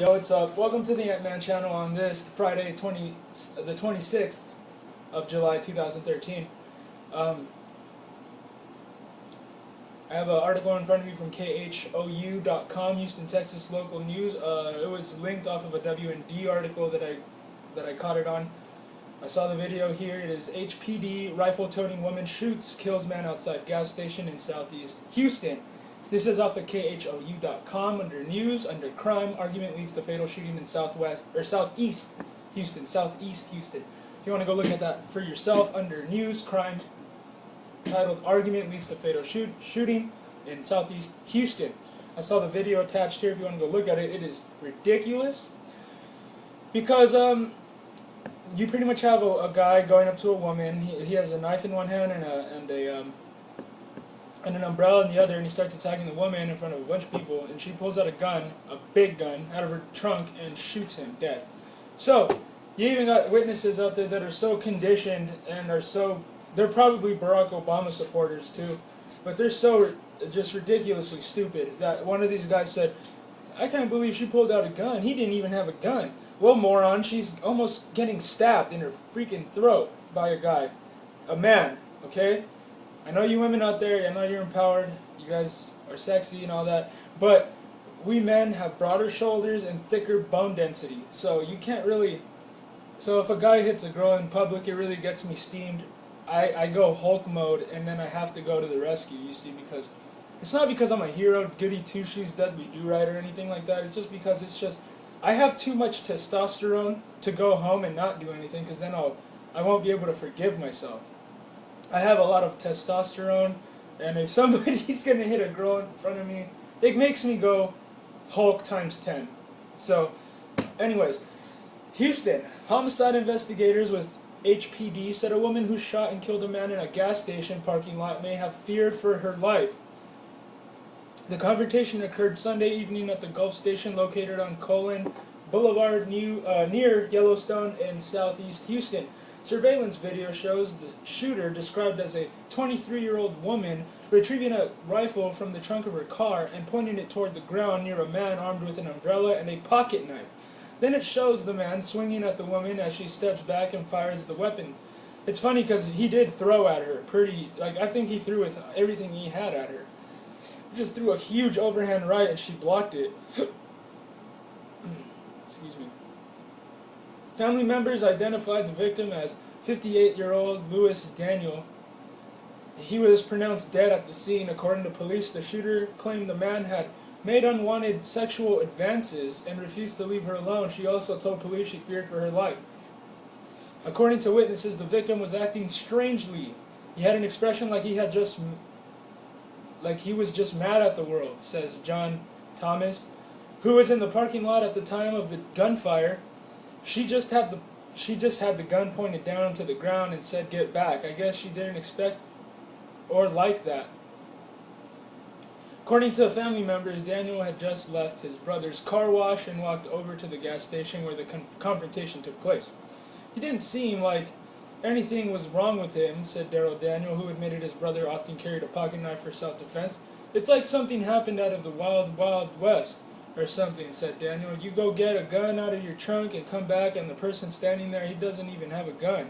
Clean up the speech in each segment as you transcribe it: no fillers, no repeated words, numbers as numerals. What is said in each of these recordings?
Yo, what's up? Welcome to the Ant-Man channel on this Friday, the 26th of July 2013. Um, I have an article in front of me from khou.com, Houston, Texas local news. It was linked off of a WND article that I caught it on. I saw the video here. It is HPD rifle-toting woman shoots, kills man outside gas station in Southeast Houston. This is off of khou.com under news, under crime, argument leads to fatal shooting in Southeast Houston. If you want to go look at that for yourself, under news, crime, titled argument leads to fatal shooting in Southeast Houston. I saw the video attached here. If you want to go look at it, it is ridiculous because you pretty much have a guy going up to a woman. He has a knife in one hand and an umbrella in the other, and he starts attacking the woman in front of a bunch of people, and she pulls out a gun, a big gun, out of her trunk and shoots him dead. So, you even got witnesses out there that are so conditioned and they're probably Barack Obama supporters too, but they're so just ridiculously stupid that one of these guys said, I can't believe she pulled out a gun. He didn't even have a gun. Well, moron, she's almost getting stabbed in her freaking throat by a guy. A man, okay? I know you women out there, I know you're empowered, you guys are sexy and all that, but we men have broader shoulders and thicker bone density, so you can't really, so if a guy hits a girl in public, it really gets me steamed. I go Hulk mode, and then I have to go to the rescue, you see, because it's not because I'm a hero, goody two-shoes, Dudley do-right, or anything like that, it's just because I have too much testosterone to go home and not do anything, because then I won't be able to forgive myself. I have a lot of testosterone, and if somebody's going to hit a girl in front of me, it makes me go Hulk times 10. So, anyways, Houston. Homicide investigators with HPD said a woman who shot and killed a man in a gas station parking lot may have feared for her life. The confrontation occurred Sunday evening at the Gulf Station located on Colon Boulevard near Yellowstone in Southeast Houston. Surveillance video shows the shooter, described as a 23-year-old woman, retrieving a rifle from the trunk of her car and pointing it toward the ground near a man armed with an umbrella and a pocket knife. Then it shows the man swinging at the woman as she steps back and fires the weapon. It's funny because he did throw at her I think he threw with everything he had at her. He just threw a huge overhand right and she blocked it. Excuse me. Family members identified the victim as 58-year-old Louis Daniel. He was pronounced dead at the scene. According to police, the shooter claimed the man had made unwanted sexual advances and refused to leave her alone. She also told police she feared for her life. According to witnesses, the victim was acting strangely. He had an expression like he was just mad at the world, says John Thomas, who was in the parking lot at the time of the gunfire. She just had the gun pointed down to the ground and said, "Get back." I guess she didn't expect or like that. According to family members, Daniel had just left his brother's car wash and walked over to the gas station where the confrontation took place. He didn't seem like anything was wrong with him, said Daryl Daniel, who admitted his brother often carried a pocket knife for self-defense. It's like something happened out of the Wild Wild West or something, said Daniel. You go get a gun out of your trunk and come back, and the person standing there, he doesn't even have a gun.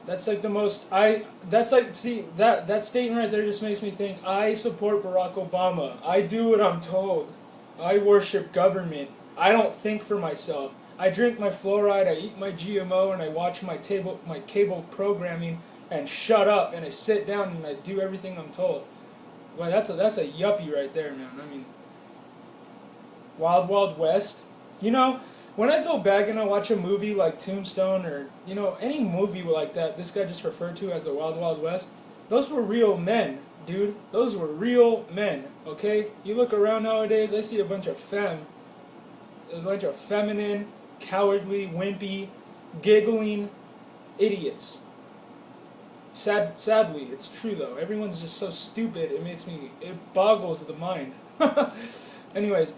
That's like the most, that statement right there just makes me think, I support Barack Obama. I do what I'm told. I worship government. I don't think for myself. I drink my fluoride, I eat my GMO, and I watch my cable programming and shut up, and I sit down and I do everything I'm told. Well, that's a yuppie right there, man. I mean, Wild Wild West. You know, when I go back and I watch a movie like Tombstone or, any movie like that this guy just referred to as the Wild Wild West, those were real men, dude. Those were real men, okay? You look around nowadays, I see a bunch of feminine, cowardly, wimpy, giggling idiots. Sadly, it's true though. Everyone's just so stupid, it boggles the mind. Anyways,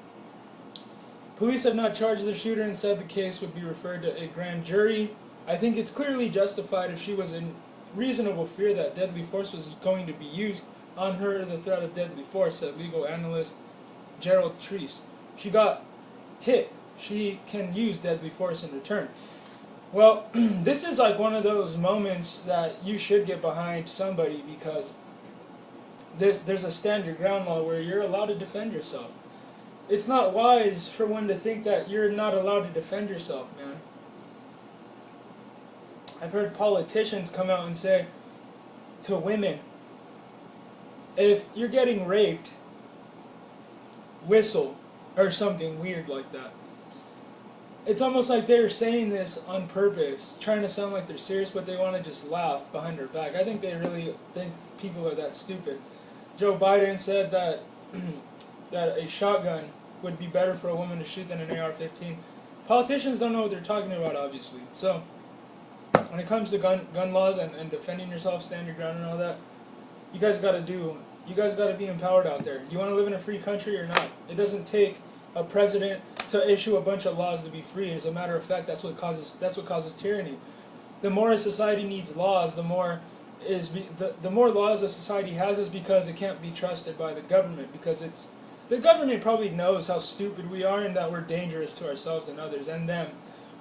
police have not charged the shooter and said the case would be referred to a grand jury. I think it's clearly justified if she was in reasonable fear that deadly force was going to be used on her, the threat of deadly force, said legal analyst Gerald Treese. She got hit. She can use deadly force in return. Well, this is like one of those moments that you should get behind somebody because there's a stand your ground law where you're allowed to defend yourself. It's not wise for one to think that you're not allowed to defend yourself, man. I've heard politicians come out and say to women, if you're getting raped, whistle, or something weird like that. It's almost like they're saying this on purpose, trying to sound like they're serious, but they want to just laugh behind her back. I think they really think people are that stupid. Joe Biden said that that a shotgun would be better for a woman to shoot than an AR-15. Politicians don't know what they're talking about, obviously. So, when it comes to gun laws and defending yourself, stand your ground and all that, you guys got to be empowered out there. You want to live in a free country or not? It doesn't take a president to issue a bunch of laws to be free. As a matter of fact, that's what causes tyranny. The more a society needs laws, the more laws a society has is because it can't be trusted by the government, because the government probably knows how stupid we are and that we're dangerous to ourselves and others and them.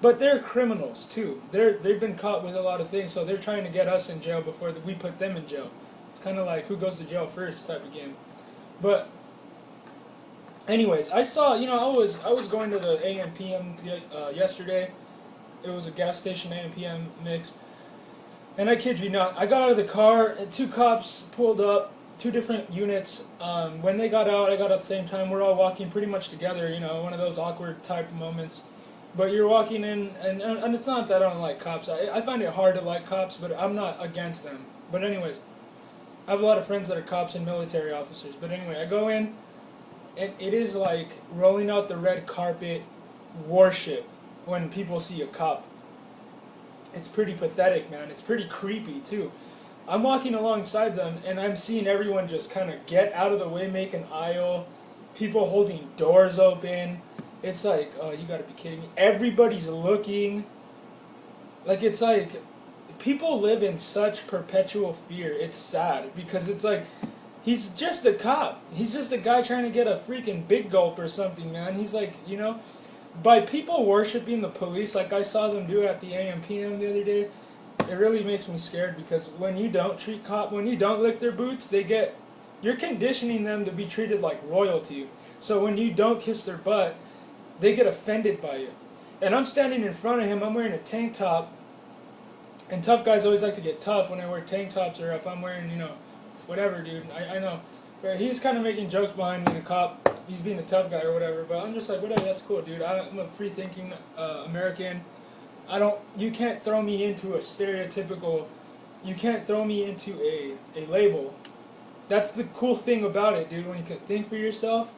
But they're criminals too. They've been caught with a lot of things, so they're trying to get us in jail before we put them in jail. It's kind of like who goes to jail first type of game. But anyways, I saw, I was going to the AM PM yesterday. It was a gas station AM PM mix. And I kid you not, I got out of the car, and two cops pulled up, two different units. When they got out, I got out at the same time. We're all walking pretty much together, one of those awkward type moments. But you're walking in, and it's not that I don't like cops. I find it hard to like cops, but I'm not against them. But anyways, I have a lot of friends that are cops and military officers. But anyway, I go in, and it is like rolling out the red carpet worship when people see a cop. It's pretty pathetic, man. It's pretty creepy, too. I'm walking alongside them, and I'm seeing everyone just kind of get out of the way, make an aisle, people holding doors open. It's like, oh, you gotta be kidding me. Everybody's looking. Like, it's like, people live in such perpetual fear. It's sad, because it's like, he's just a cop. He's just a guy trying to get a freaking big gulp or something, man. He's like, by people worshiping the police like I saw them do at the AMPM the other day, it really makes me scared, because when you don't when you don't lick their boots, you're conditioning them to be treated like royalty. So when you don't kiss their butt, they get offended by you. And I'm standing in front of him, I'm wearing a tank top, and tough guys always like to get tough when I wear tank tops, or if I'm wearing, whatever, dude. I know. But he's kind of making jokes behind me, the cop. He's being a tough guy or whatever, but I'm just like, whatever, that's cool, dude. I'm a free-thinking American. You can't throw me into a stereotypical, you can't throw me into a label. That's the cool thing about it, dude, when you can think for yourself,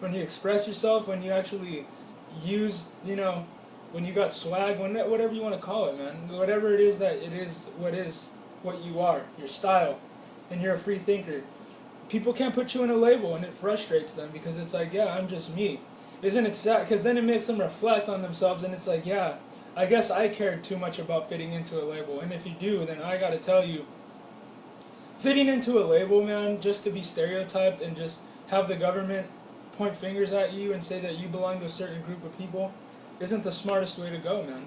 when you express yourself, when you actually use, when you got swag, whatever you want to call it, man. Whatever it is that it is what you are, your style, and you're a free thinker. People can't put you in a label, and it frustrates them, because it's like, yeah, I'm just me. Isn't it sad? Because then it makes them reflect on themselves, and it's like, yeah, I guess I cared too much about fitting into a label. And if you do, then I gotta tell you, fitting into a label, man, just to be stereotyped and just have the government point fingers at you and say that you belong to a certain group of people, isn't the smartest way to go, man.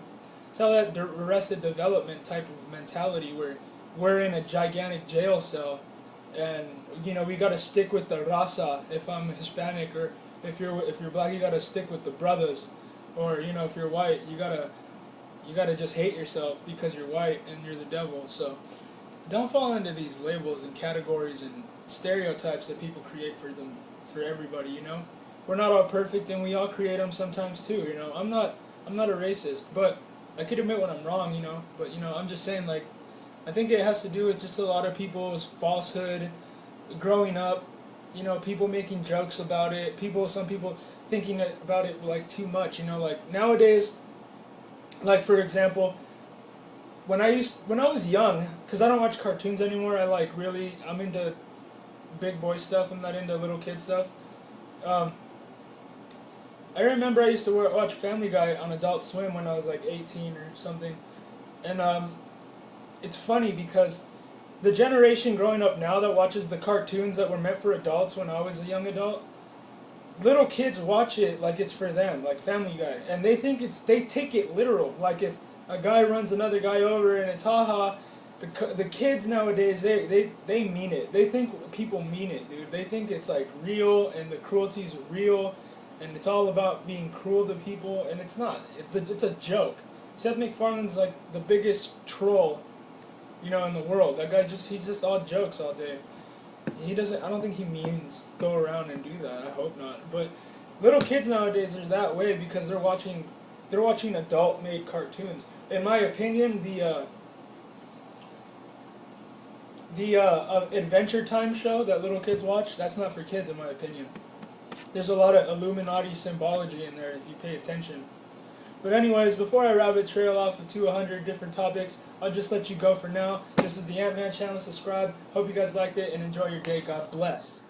It's how that Arrested Development type of mentality where we're in a gigantic jail cell, and we gotta stick with the raza. If I'm Hispanic, or if you're black, you gotta stick with the brothers, or if you're white, you gotta just hate yourself because you're white and you're the devil. So don't fall into these labels and categories and stereotypes that people create for everybody. We're not all perfect, and we all create them sometimes too. I'm not a racist, but I could admit when I'm wrong. But I'm just saying, like, I think it has to do with just a lot of people's falsehood growing up, people making jokes about it, some people thinking about it like too much, like nowadays, like for example, when I was young, because I don't watch cartoons anymore, I'm into big boy stuff, I'm not into little kid stuff. I remember I used to watch Family Guy on Adult Swim when I was like 18 or something, and it's funny because the generation growing up now that watches the cartoons that were meant for adults when I was a young adult, little kids watch it like it's for them, like Family Guy, and they take it literal. Like if a guy runs another guy over and it's haha, the kids nowadays they mean it. They think people mean it, dude. They think it's like real and the cruelty's real, and it's all about being cruel to people, and it's not. It's a joke. Seth MacFarlane's like the biggest troll, in the world. That guy he's just all jokes all day. He doesn't. I don't think he means go around and do that. I hope not. But little kids nowadays are that way because they're watching adult-made cartoons. In my opinion, the Adventure Time show that little kids watch, that's not for kids, in my opinion. There's a lot of Illuminati symbology in there if you pay attention. But anyways, before I rabbit trail off to 100 different topics, I'll just let you go for now. This is the Ant-Man channel. Subscribe. Hope you guys liked it and enjoy your day. God bless.